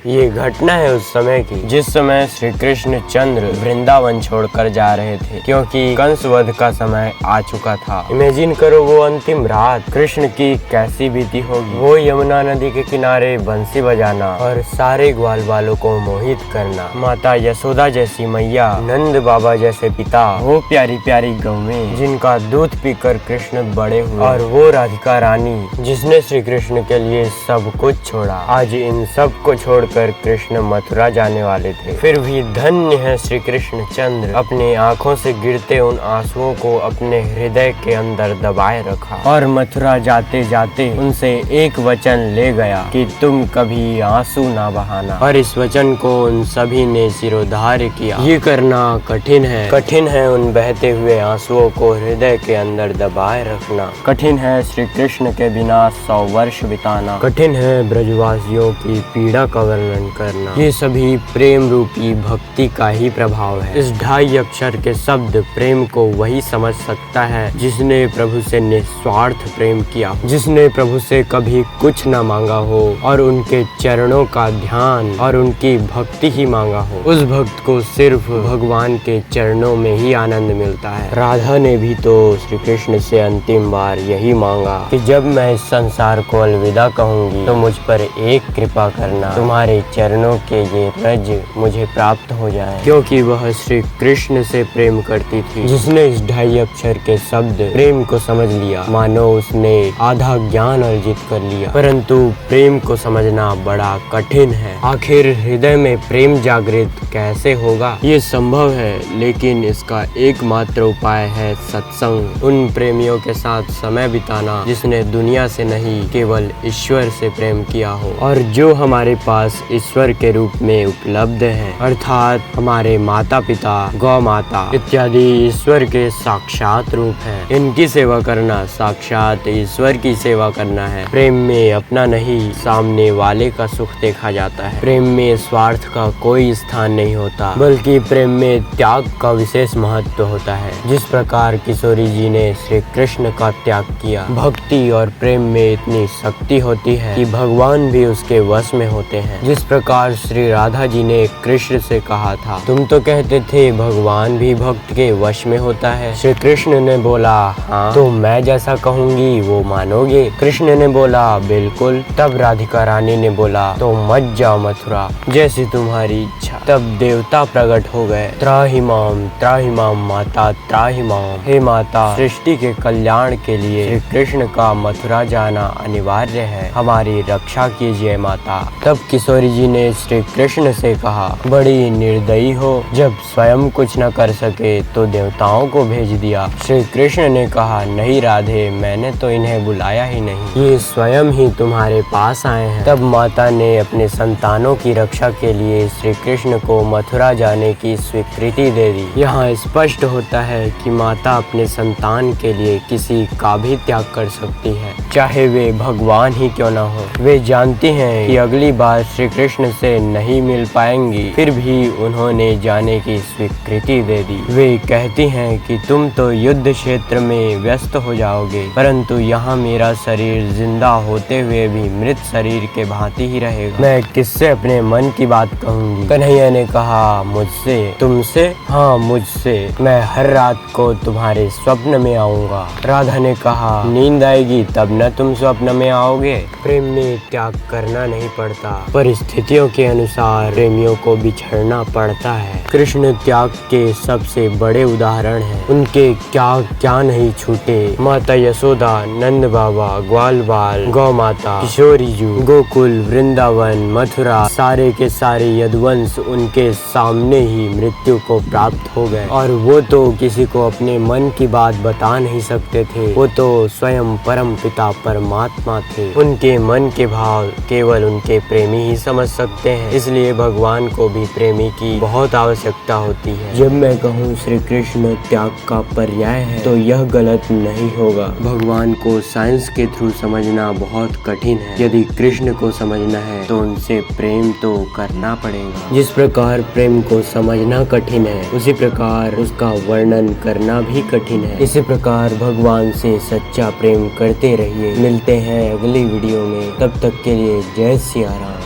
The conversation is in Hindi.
ये घटना है उस समय की जिस समय श्री कृष्ण चंद्र वृंदावन छोड़कर जा रहे थे, क्योंकि कंस वध का समय आ चुका था। इमेजिन करो वो अंतिम रात कृष्ण की कैसी बीती होगी। वो यमुना नदी के किनारे बंसी बजाना और सारे ग्वाल बालों को मोहित करना, माता यशोदा जैसी मैया, नंद बाबा जैसे पिता, वो प्यारी प्यारी गौवें जिनका दूध पीकर कृष्ण बड़े हुए, और वो राधिका रानी जिसने श्री कृष्ण के लिए सब कुछ छोड़ा। आज इन सब को छोड़कर कृष्ण मथुरा जाने वाले थे। फिर भी धन्य है श्री कृष्ण चंद्र, अपनी आंखों से गिरते उन आंसुओं को अपने हृदय के अंदर दबाए रखा और मथुरा जाते जाते उनसे एक वचन ले गया कि तुम कभी आंसू ना बहाना। और इस वचन को उन सभी ने सिरोधार्य किया। ये करना कठिन है उन बहते हुए आंसुओं को हृदय के अंदर दबाए रखना। कठिन है श्री कृष्ण के बिना 100 वर्ष बिताना। कठिन है ब्रजवासियों की पीड़ा का वर्णन करना। ये सभी प्रेम रूपी भक्ति का ही प्रभाव है। इस 2.5 अक्षर के शब्द प्रेम को वही समझ सकता है जिसने प्रभु से निस्वार्थ प्रेम किया, जिसने प्रभु से कभी कुछ न मांगा हो और उनके चरणों का ध्यान और उनकी भक्ति ही मांगा हो। उस भक्त को सिर्फ भगवान के चरणों में ही आनंद मिलता है। राधा ने भी तो श्री कृष्ण से अंतिम बार यही मांगा कि जब मैं इस संसार को अलविदा कहूंगी तो मुझ पर एक कृपा करना, तुम्हारे चरणों के ये रज मुझे प्राप्त हो जाए। क्योंकि वह श्री कृष्ण से प्रेम करती थी। जिसने इस 2.5 अक्षर के शब्द प्रेम को समझ लिया, मानो उसने आधा ज्ञान अर्जित कर लिया। परंतु प्रेम को समझना बड़ा कठिन है। आखिर हृदय में प्रेम जागृत कैसे होगा? ये संभव है, लेकिन इसका एकमात्र उपाय है सत्संग। उन प्रेमियों के साथ समय बिताना जिसने दुनिया से नहीं केवल ईश्वर से प्रेम किया हो, और जो हमारे पास ईश्वर के रूप में उपलब्ध है, अर्थात हमारे माता पिता, गौ माता इत्यादि ईश्वर के साक्षात रूप हैं। इनकी सेवा करना साक्षात ईश्वर की सेवा करना है। प्रेम में अपना नहीं, सामने वाले का सुख देखा जाता है। प्रेम में स्वार्थ का कोई स्थान नहीं होता, बल्कि प्रेम में त्याग का विशेष महत्व होता है। जिस प्रकार किशोरी जी ने श्री कृष्ण का त्याग किया, भक्ति और प्रेम में इतनी शक्ति होती है कि भगवान भी उसके वश में होते हैं। जिस प्रकार श्री राधा जी ने कृष्ण से कहा था, तुम तो कहते थे भगवान भी भक्त के वश में होता है। श्री कृष्ण ने बोला, हाँ तो मैं जैसा कहूँगी वो मानोगे? कृष्ण ने बोला, बिल्कुल। तब राधिका रानी ने बोला, तो मत जाओ मथुरा, जैसी तुम्हारी इच्छा। तब देवता प्रकट हो गए। त्राहि माम माता त्राहि माम। हे माता, सृष्टि के कल्याण के लिए श्री कृष्ण का मथुरा जाना अनिवार्य है, हमारी रक्षा कीजिए माता। तब किशोरी जी ने श्री कृष्ण से कहा, बड़ी निर्दयी हो, जब स्वयं कुछ न कर सके तो देवताओं को भेज दिया। श्री कृष्ण ने कहा, नहीं राधे, मैंने तो इन्हें बुलाया ही नहीं, ये स्वयं ही तुम्हारे पास आए हैं। तब माता ने अपने संतानों की रक्षा के लिए श्री कृष्ण को मथुरा जाने की स्वीकृति दे दी। यहाँ स्पष्ट होता है कि माता अपने संतान के लिए किसी का भी त्याग कर सकती है, चाहे वे भगवान ही क्यों न हो। वे जानती हैं कि अगली बार श्री कृष्ण से नहीं मिल पाएंगी, फिर भी उन्होंने जाने की स्वीकृति दे दी। वे कहती हैं कि तुम तो युद्ध क्षेत्र में व्यस्त हो जाओगे, परंतु यहाँ मेरा शरीर जिंदा होते हुए भी मृत शरीर के भांति ही रहेगा। मैं किससे अपने मन की बात कहूँगी? कन्हैया ने कहा, मुझसे। तुमसे? हाँ मुझसे। मैं हर रात को तुम्हारे स्वप्न में आऊँगा। राधा ने कहा, नींद आएगी तब न तुम स्वप्न में आओगे। प्रेम में त्याग करना नहीं पड़ता, परिस्थितियों के अनुसार प्रेमियों को बिछड़ना पड़ता है। कृष्ण त्याग के सबसे बड़े उदाहरण हैं। उनके क्या नहीं छूटे। माता यशोदा, नंद बाबा, ग्वाल बाल, गौ माता, किशोरी जी, गोकुल, वृंदावन, मथुरा, सारे के सारे यदुवंश उनके सामने ही मृत्यु को प्राप्त हो गए। और वो तो किसी को अपने मन की बात बता नहीं सकते थे। वो तो स्वयं परम पिता परमात्मा थे। उनके मन के भाव केवल उनके प्रेमी ही समझ सकते हैं। इसलिए भगवान को भी प्रेमी की बहुत आवश्यकता होती है। जब मैं कहूँ श्री कृष्ण त्याग का पर्याय है तो यह गलत नहीं होगा। भगवान को साइंस के थ्रू समझना बहुत कठिन है। यदि कृष्ण को समझना है तो उनसे प्रेम तो करना पड़ेगा। जिस प्रकार प्रेम को समझना कठिन है, उसी प्रकार उसका वर्णन करना भी कठिन है। इसी प्रकार भगवान से सच्चा प्रेम करते रहिए। मिलते हैं अगली वीडियो में, तब तक के लिए जय सिया राम।